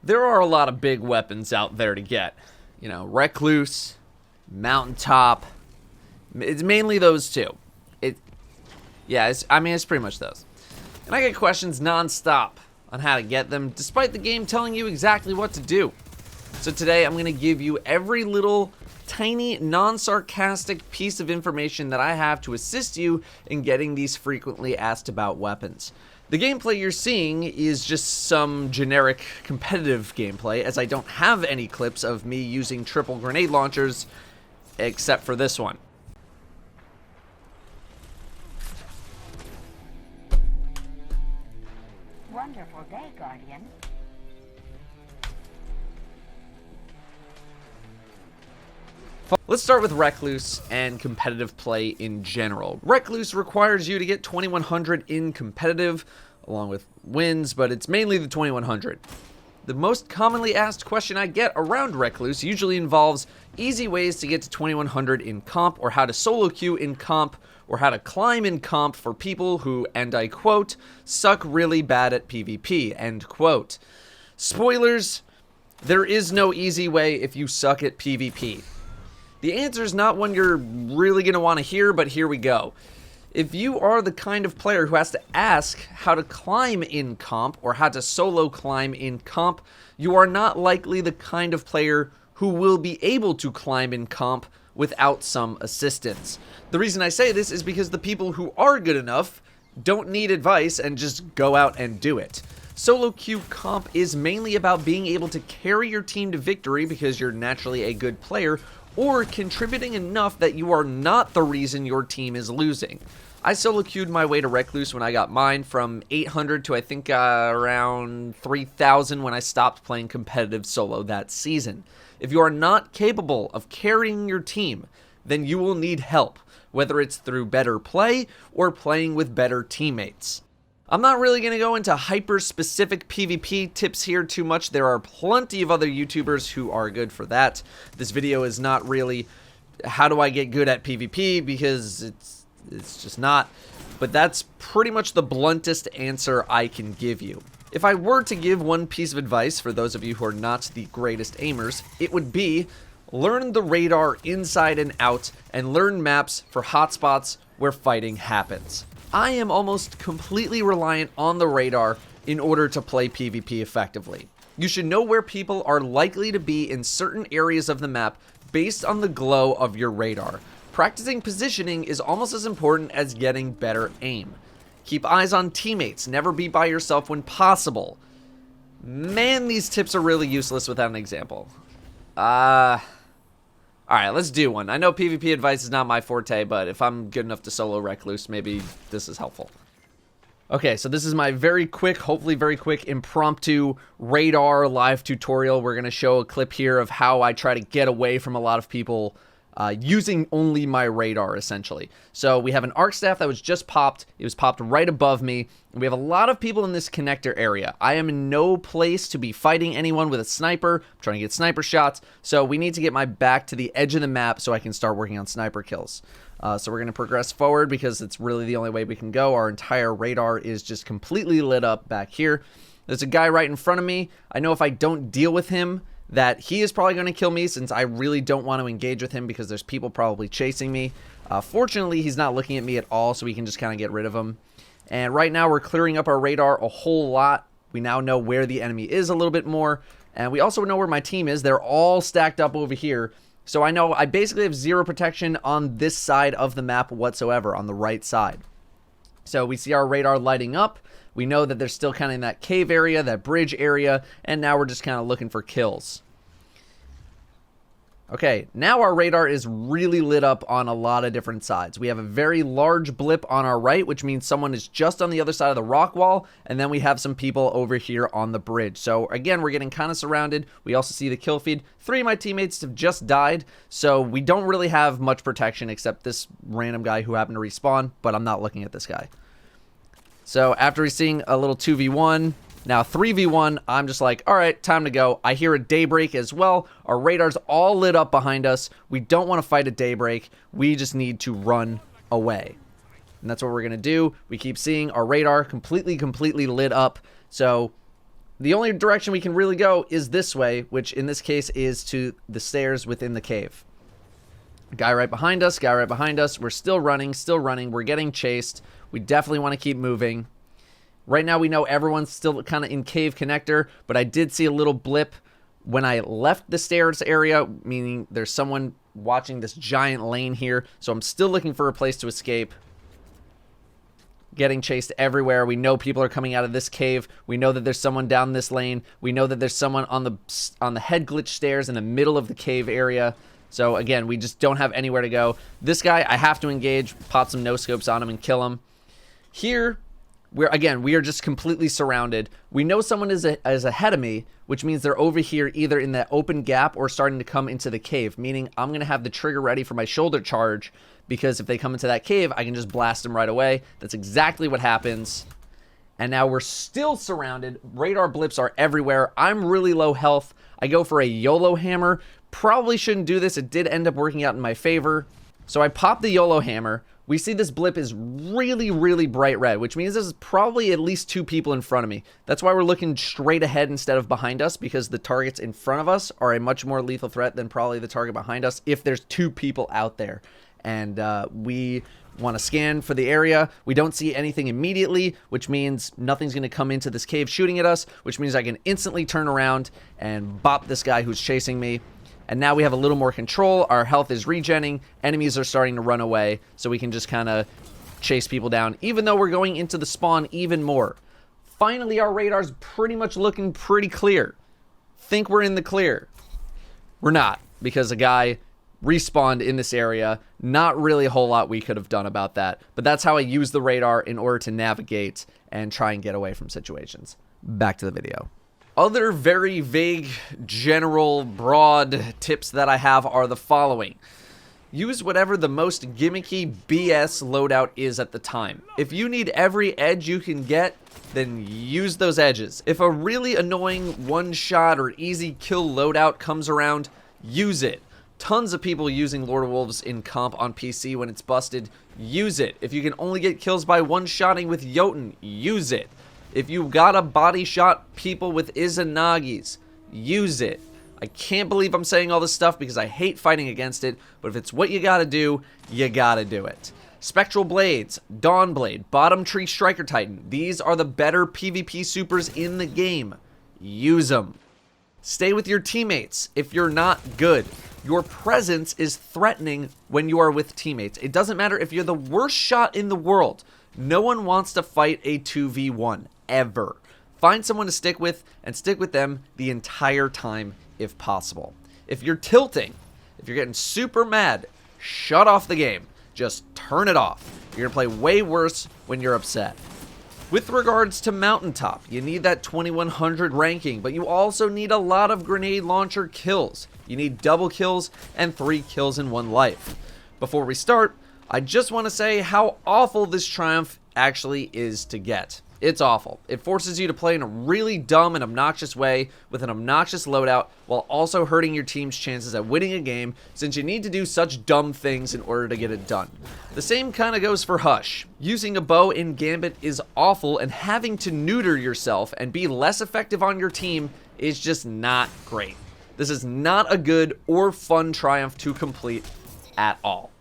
There are a lot of big weapons out there to get. You know, Recluse, Mountaintop. It's mainly those two. It's pretty much those. And I get questions nonstop on how to get them, despite the game telling you exactly what to do. So today I'm going to give you every little tiny, non-sarcastic piece of information that I have to assist you in getting these frequently asked about weapons. The gameplay you're seeing is just some generic competitive gameplay, as I don't have any clips of me using triple grenade launchers, except for this one. Wonderful day, Guardian. Let's start with Recluse and competitive play in general. Recluse requires you to get 2100 in competitive, along with wins, but it's mainly the 2100. The most commonly asked question I get around Recluse usually involves easy ways to get to 2100 in comp, or how to solo queue in comp, or how to climb in comp for people who, and I quote, suck really bad at PvP, end quote. Spoilers, there is no easy way if you suck at PvP. The answer is not one you're really going to want to hear, but here we go. If you are the kind of player who has to ask how to climb in comp or how to solo climb in comp, you are not likely the kind of player who will be able to climb in comp without some assistance. The reason I say this is because the people who are good enough don't need advice and just go out and do it. Solo queue comp is mainly about being able to carry your team to victory because you're naturally a good player, or contributing enough that you are not the reason your team is losing. I solo queued my way to Recluse when I got mine, from 800 to I think around 3,000 when I stopped playing competitive solo that season. If you are not capable of carrying your team, then you will need help, whether it's through better play or playing with better teammates. I'm not really going to go into hyper-specific PvP tips here too much. There are plenty of other YouTubers who are good for that. This video is not really how do I get good at PvP, because it's just not. But that's pretty much the bluntest answer I can give you. If I were to give one piece of advice for those of you who are not the greatest aimers, it would be learn the radar inside and out and learn maps for hotspots where fighting happens. I am almost completely reliant on the radar in order to play PvP effectively. You should know where people are likely to be in certain areas of the map based on the glow of your radar. Practicing positioning is almost as important as getting better aim. Keep eyes on teammates, never be by yourself when possible. Man, these tips are really useless without an example. Alright, let's do one. I know PvP advice is not my forte, but if I'm good enough to solo Recluse, maybe this is helpful. Okay, so this is my very quick, hopefully very quick, impromptu radar live tutorial. We're going to show a clip here of how I try to get away from a lot of people using only my radar, essentially. So we have an arc staff that was just popped. It was popped right above me. We have a lot of people in this connector area. I am in no place to be fighting anyone with a sniper. I'm trying to get sniper shots. So we need to get my back to the edge of the map so I can start working on sniper kills. So we're going to progress forward because it's really the only way we can go. Our entire radar is just completely lit up back here. There's a guy right in front of me. I know if I don't deal with him, that he is probably going to kill me, since I really don't want to engage with him because there's people probably chasing me. Fortunately, he's not looking at me at all, so we can just kind of get rid of him. And right now, we're clearing up our radar a whole lot. We now know where the enemy is a little bit more, and we also know where my team is. They're all stacked up over here, so I know I basically have zero protection on this side of the map whatsoever, on the right side. So we see our radar lighting up. We know that they're still kind of in that cave area, that bridge area, and now we're just kind of looking for kills. Okay, now our radar is really lit up on a lot of different sides. We have a very large blip on our right, which means someone is just on the other side of the rock wall, and then we have some people over here on the bridge. So again, we're getting kind of surrounded. We also see the kill feed. 3 of my teammates have just died, so we don't really have much protection except this random guy who happened to respawn, but I'm not looking at this guy. So after seeing a little 2v1, now 3v1, I'm just like, all right, time to go. I hear a daybreak as well. Our radar's all lit up behind us. We don't want to fight a daybreak. We just need to run away. And that's what we're going to do. We keep seeing our radar completely lit up. So The only direction we can really go is this way, which in this case is to the stairs within the cave. Guy right behind us, guy right behind us. We're still running, we're getting chased. We definitely want to keep moving. Right now we know everyone's still kind of in cave connector, but I did see a little blip when I left the stairs area, meaning there's someone watching this giant lane here. So I'm still looking for a place to escape. Getting chased everywhere. We know people are coming out of this cave. We know that there's someone down this lane. We know that there's someone on the head glitch stairs in the middle of the cave area. So again, we just don't have anywhere to go. This guy, I have to engage, pop some no-scopes on him and kill him. Here, we are just completely surrounded. We know someone is ahead of me, which means they're over here either in that open gap or starting to come into the cave, meaning I'm going to have the trigger ready for my shoulder charge, because if they come into that cave, I can just blast them right away. That's exactly what happens. And now we're still surrounded. Radar blips are everywhere. I'm really low health. I go for a YOLO hammer. Probably shouldn't do this. It did end up working out in my favor. So I pop the YOLO hammer. We see this blip is really, really bright red, which means there's probably at least 2 people in front of me. That's why we're looking straight ahead instead of behind us, because the targets in front of us are a much more lethal threat than probably the target behind us if there's 2 people out there. And we want to scan for the area. We don't see anything immediately, which means nothing's going to come into this cave shooting at us, which means I can instantly turn around and bop this guy who's chasing me. And now we have a little more control. Our health is regenning. Enemies are starting to run away, so we can just kind of chase people down, even though we're going into the spawn even more. Finally, our radar's pretty much looking pretty clear. Think we're in the clear. We're not, because a guy respawned in this area. Not really a whole lot we could have done about that, but that's how I use the radar in order to navigate and try and get away from situations. Back to the video. Other very vague, general, broad tips that I have are the following. Use whatever the most gimmicky BS loadout is at the time. If you need every edge you can get, then use those edges. If a really annoying one-shot or easy kill loadout comes around, use it. Tons of people using Lord of Wolves in comp on PC when it's busted. Use it. If you can only get kills by one-shotting with Jotun, use it. If you gotta body shot people with Izanagi's, use it. I can't believe I'm saying all this stuff because I hate fighting against it, but if it's what you gotta do, you gotta do it. Spectral Blades, Dawn Blade, Bottom Tree Striker Titan. These are the better PvP supers in the game. Use them. Stay with your teammates if you're not good. Your presence is threatening when you are with teammates. It doesn't matter if you're the worst shot in the world. No one wants to fight a 2v1, ever. Find someone to stick with and stick with them the entire time if possible. If you're tilting, if you're getting super mad, shut off the game. Just turn it off. You're going to play way worse when you're upset. With regards to Mountaintop, you need that 2100 ranking, but you also need a lot of grenade launcher kills. You need double kills and 3 kills in 1 life. Before we start, I just want to say how awful this triumph actually is to get. It's awful. It forces you to play in a really dumb and obnoxious way with an obnoxious loadout while also hurting your team's chances at winning a game, since you need to do such dumb things in order to get it done. The same kind of goes for Hush. Using a bow in Gambit is awful, and having to neuter yourself and be less effective on your team is just not great. This is not a good or fun triumph to complete at all.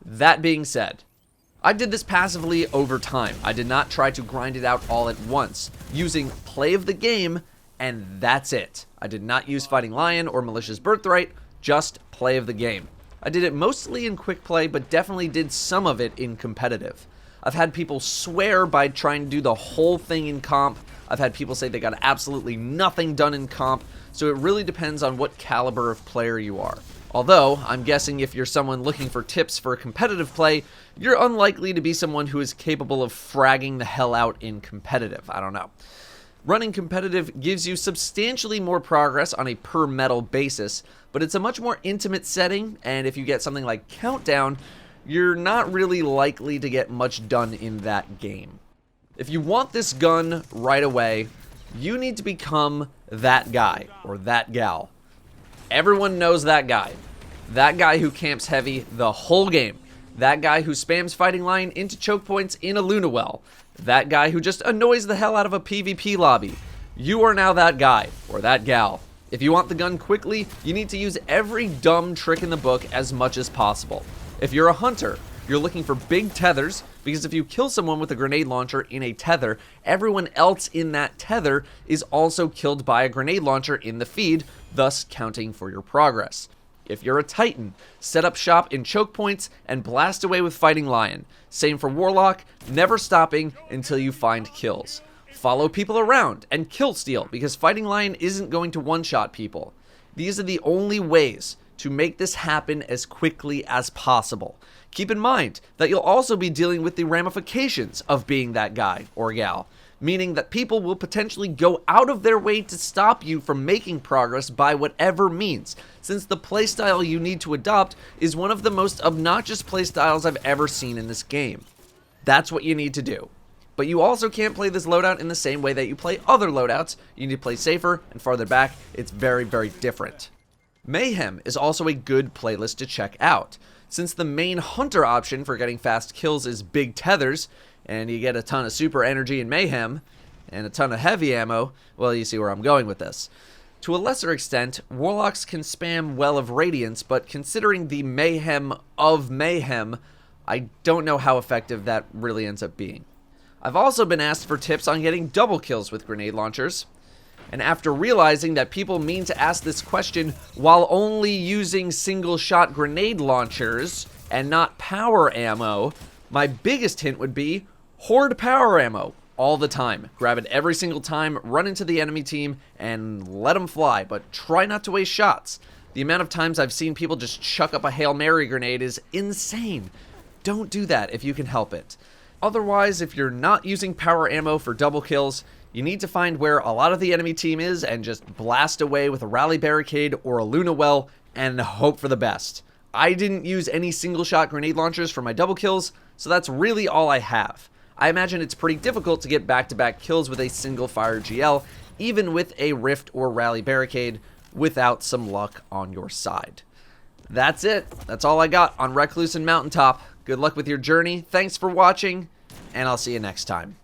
That being said, I did this passively over time. I did not try to grind it out all at once, using play of the game, and that's it. I did not use Fighting Lion or Malicious Birthright, just play of the game. I did it mostly in quick play, but definitely did some of it in competitive. I've had people swear by trying to do the whole thing in comp. I've had people say they got absolutely nothing done in comp, so it really depends on what caliber of player you are. Although, I'm guessing if you're someone looking for tips for competitive play, you're unlikely to be someone who is capable of fragging the hell out in competitive. I don't know. Running competitive gives you substantially more progress on a per medal basis, but it's a much more intimate setting, and if you get something like Countdown, you're not really likely to get much done in that game. If you want this gun right away, you need to become that guy or that gal. Everyone knows that guy. That guy who camps heavy the whole game. That guy who spams Fighting Lion into choke points in a Luna well. That guy who just annoys the hell out of a PvP lobby. You are now that guy, or that gal. If you want the gun quickly, you need to use every dumb trick in the book as much as possible. If you're a hunter, you're looking for big tethers, because if you kill someone with a grenade launcher in a tether, everyone else in that tether is also killed by a grenade launcher in the feed, thus counting for your progress. If you're a Titan, set up shop in choke points and blast away with Fighting Lion. Same for Warlock, never stopping until you find kills. Follow people around and kill steal, because Fighting Lion isn't going to one-shot people. These are the only ways to make this happen as quickly as possible. Keep in mind that you'll also be dealing with the ramifications of being that guy or gal, meaning that people will potentially go out of their way to stop you from making progress by whatever means, since the playstyle you need to adopt is one of the most obnoxious playstyles I've ever seen in this game. That's what you need to do. But you also can't play this loadout in the same way that you play other loadouts. You need to play safer and farther back. It's very, very different. Mayhem is also a good playlist to check out. Since the main hunter option for getting fast kills is big tethers, and you get a ton of super energy in Mayhem, and a ton of heavy ammo, well, you see where I'm going with this. To a lesser extent, Warlocks can spam Well of Radiance, but considering the mayhem of Mayhem, I don't know how effective that really ends up being. I've also been asked for tips on getting double kills with grenade launchers, and after realizing that people mean to ask this question while only using single-shot grenade launchers and not power ammo, my biggest hint would be hoard power ammo all the time. Grab it every single time, run into the enemy team, and let them fly, but try not to waste shots. The amount of times I've seen people just chuck up a Hail Mary grenade is insane. Don't do that if you can help it. Otherwise, if you're not using power ammo for double kills, you need to find where a lot of the enemy team is and just blast away with a rally barricade or a Luna well and hope for the best. I didn't use any single shot grenade launchers for my double kills, so that's really all I have. I imagine it's pretty difficult to get back-to-back kills with a single fire GL, even with a rift or rally barricade, without some luck on your side. That's it. That's all I got on Recluse and Mountaintop. Good luck with your journey. Thanks for watching, and I'll see you next time.